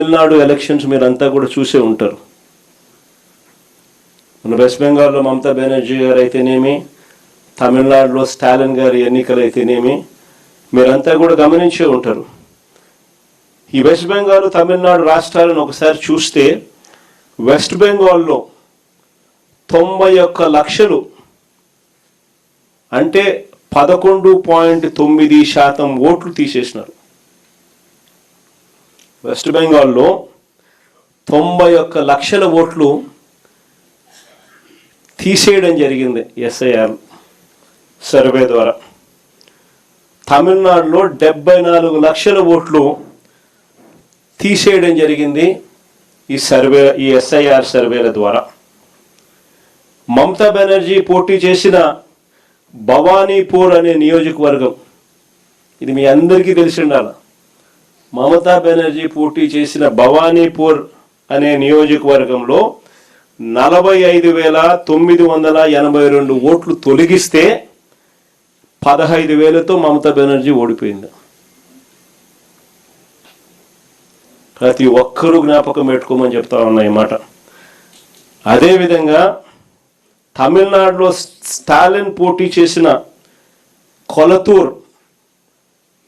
Tamil Nadu elections మీరంతా కూడా చూసే ఉంటారు. మన వెస్ట్ బెంగాల్లో మమతా బెనర్జీ గారు అయితేనేమి, తమిళనాడులో స్టాలిన్ గారి ఎన్నికలు అయితేనేమి మీరంతా కూడా గమనించే ఉంటారు. ఈ వెస్ట్ బెంగాల్ తమిళనాడు రాష్ట్రాలను ఒకసారి చూస్తే వెస్ట్ బెంగాల్లో 91 లక్షలు అంటే 11.9% ఓట్లు తీసేసినారు. వెస్ట్ బెంగాల్లో 91 లక్షల ఓట్లు తీసేయడం జరిగింది ఎస్ఐఆర్ సర్వే ద్వారా. తమిళనాడులో 74 లక్షల ఓట్లు తీసేయడం జరిగింది ఈ ఎస్ఐఆర్ సర్వేల ద్వారా. మమతా బెనర్జీ పోటీ చేసిన భవానీపూర్ అనే నియోజకవర్గం, ఇది మీ అందరికీ తెలిసి ఉండాలి. మమతా బెనర్జీ పోటీ చేసిన భవానీపూర్ అనే నియోజకవర్గంలో 45,982 ఓట్లు తొలగిస్తే 15,000తో మమతా బెనర్జీ ఓడిపోయింది. ప్రతి ఒక్కరూ జ్ఞాపకం పెట్టుకోమని చెప్తా ఉన్నా ఈ మాట. అదేవిధంగా తమిళనాడులో స్టాలిన్ పోటీ చేసిన కొలతూర్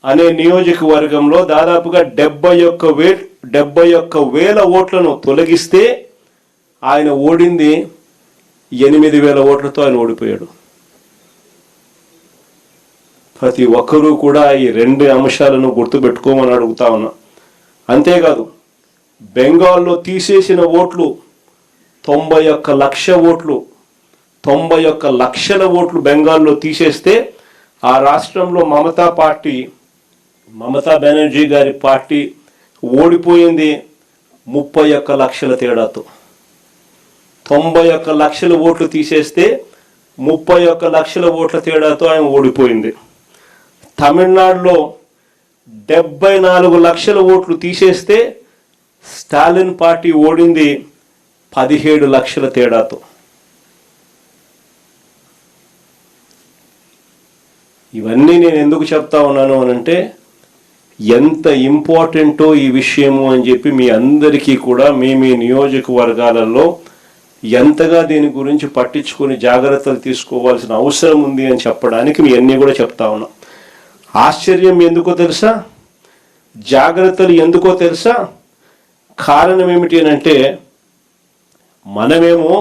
అనే నియోజకవర్గంలో దాదాపుగా 71,000 ఓట్లను తొలగిస్తే ఆయన ఓడింది 8,000 ఓట్లతో ఆయన ఓడిపోయాడు. ప్రతి ఒక్కరూ కూడా ఈ 2 అంశాలను గుర్తుపెట్టుకోమని అడుగుతా ఉన్నా. అంతేకాదు బెంగాల్లో తీసేసిన ఓట్లు 91 లక్ష ఓట్లు, 91 లక్షల ఓట్లు బెంగాల్లో తీసేస్తే ఆ రాష్ట్రంలో మమతా బెనర్జీ గారి పార్టీ ఓడిపోయింది 31 లక్షల తేడాతో. 91 లక్షల ఓట్లు తీసేస్తే 31 లక్షల ఓట్ల తేడాతో ఆయన ఓడిపోయింది. తమిళనాడులో 74 లక్షల ఓట్లు తీసేస్తే స్టాలిన్ పార్టీ ఓడింది 17 లక్షల తేడాతో. ఇవన్నీ నేను ఎందుకు చెప్తా ఉన్నాను అనంటే ఎంత ఇంపార్టెంటో ఈ విషయము అని చెప్పి మీ అందరికీ కూడా మీ నియోజకవర్గాలలో ఎంతగా దీని గురించి పట్టించుకొని జాగ్రత్తలు తీసుకోవాల్సిన అవసరం ఉంది అని చెప్పడానికి మీ అన్నీ కూడా చెప్తా ఉన్నా. ఆశ్చర్యం ఎందుకో తెలుసా, జాగ్రత్తలు ఎందుకో తెలుసా? కారణం ఏమిటి అంటే మనమేమో